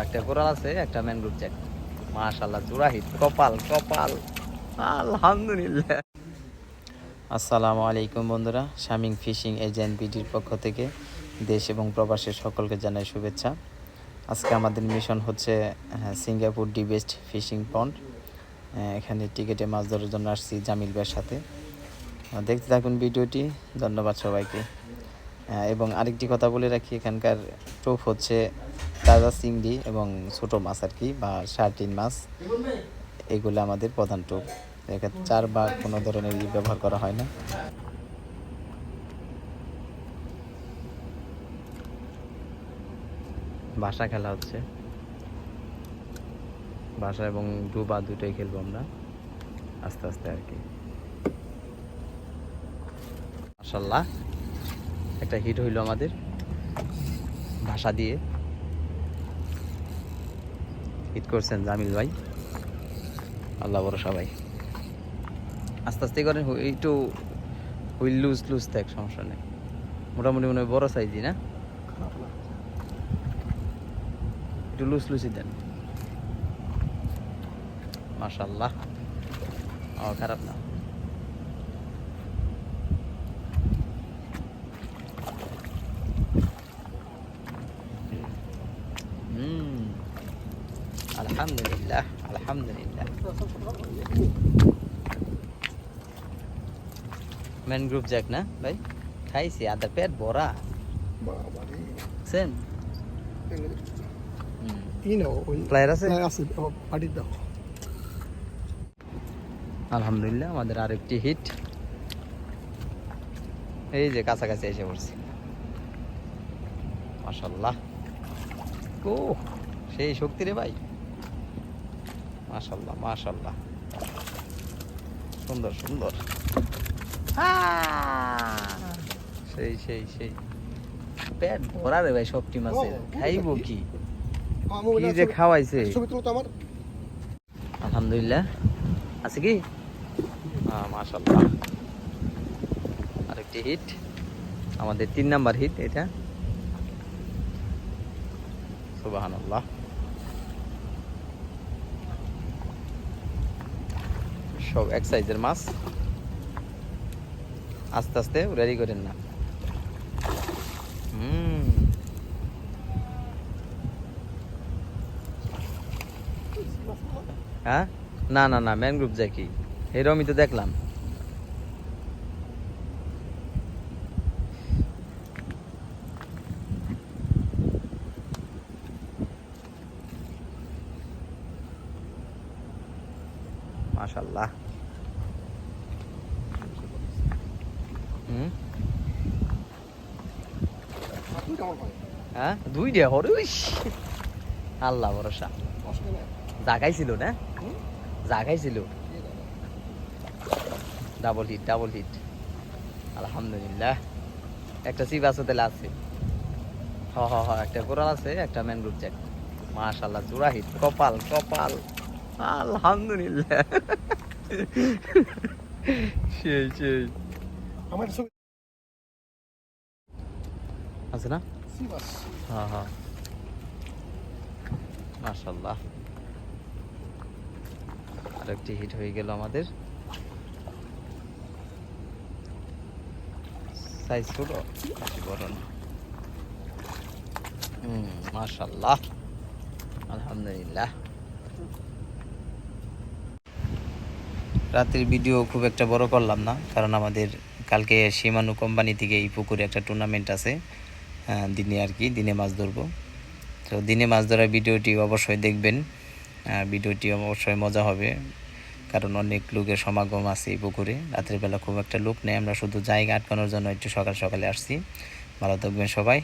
একটা কোরাল আছে, একটা ম্যানগ্রোভ জ্যাক। মাশাআল্লাহ, জোড়া হিট। কপাল কপাল, আলহামদুলিল্লাহ। আসসালামু আলাইকুম বন্ধুরা, শামিং ফিশিং এজেন্ট বিডির পক্ষ থেকে দেশ এবং প্রবাসের সকলকে জানাই শুভেচ্ছা। আজকে আমাদের মিশন হচ্ছে সিঙ্গাপুর ডি বেস্ট ফিশিং পন্ড। এখানে টিকেটে মাছ ধরার জন্য আসছি জামিল ভাইয়ের সাথে। দেখতে থাকুন ভিডিওটি। ধন্যবাদ সবাইকে। এবং আরেকটি কথা বলে রাখি, এখানকার টোপ হচ্ছে তাজা চিংড়ি এবং ছোটো মাছ আর কি, বা সার্টিন মাছ, এগুলো আমাদের প্রধান টোপ। এখানে চার বা কোনো ধরনের ব্যবহার করা হয় না। বাসা খেলা হচ্ছে, বাসা এবং ডুবা দুটোই খেলবো আমরা আস্তে আস্তে আর কি। মাশাআল্লাহ, একটা হিট হইলো আমাদের ভাষা দিয়ে। হিট করছেন জামিল ভাই, আল্লাহ ভরসা ভাই। আস্তে আস্তে করেন, একটু হুইল লুজ লুজ থাক, সমস্যা নেই। মোটামুটি মনে হয় বড় সাইজই না, একটু লুজ লুজই দেন। মাশাআল্লাহ, খারাপ না। আলহামদুলিল্লাহ আলহামদুলিল্লাহ। ম্যানগ্রোভ জ্যাক না ভাই? খাইছি, আদা পেট ভরা। সেন প্লেয়ার আছে। আলহামদুলিল্লাহ, আমাদের আরেকটি হিট। এই যে কাছাকাছি এসে পড়ছি। মাশাআল্লাহ, ও সেই শক্তি রে ভাই। মাশাআল্লাহ মাশাআল্লাহ, সুন্দর সুন্দর। সেই সেই সেই পেট ভরা রে ভাই, শক্তি মাছের। খাইবো কি, কি যে খাওয়াইছে। আলহামদুলিল্লাহ, আছে কি? মাশাআল্লাহ, আরেকটি হিট, আমাদের 3 নাম্বার হিট এটা। সুবহানাল্লাহ, সব এক সাইজের মাছ। আস্তে আস্তে রেডি করেন না। হ্যাঁ, না না না, ম্যানগ্রোভ জ্যাকি এরমই তো দেখলাম। মাশাআল্লাহ। হ্যাঁ, 2টা হরে। আল্লাহ ভরসা। জাগাইছিল না, জাগাইছিল। ডাবল হিট ডাবল হিট, আলহামদুলিল্লাহ। একটা সিপ আছে তাহলে আছে। একটা কোরাল আছে, একটা ম্যানগ্রোভ জ্যাক। মাশাআল্লাহ, জোড়া হিট। কপাল কপাল, আলহামদুলিল্লাহ। সেই সেই আছে না? মাশাআল্লাহ, আরেকটি হিট হয়ে গেল আমাদের। সাইজ ছোট, বেশি বড় না। মাশাআল্লাহ, আলহামদুলিল্লাহ। রাতের ভিডিও খুব একটা বড় করলাম না, কারণ আমাদের কালকে সীমানু কোম্পানি থেকে এই পুকুরে একটা টুর্নামেন্ট আছে দিনে আর কি, দিনে মাছ ধরবো। তো দিনে মাছ ধরার ভিডিওটি অবশ্যই দেখবেন। ভিডিওটি অবশ্যই মজা হবে, কারণ অনেক লোকের সমাগম আছে এই পুকুরে। রাতের বেলা খুব একটা লোক নেই, আমরা শুধু জায়গা আটকানোর জন্য একটু সকাল সকালে আসছি। ভালো থাকবেন সবাই।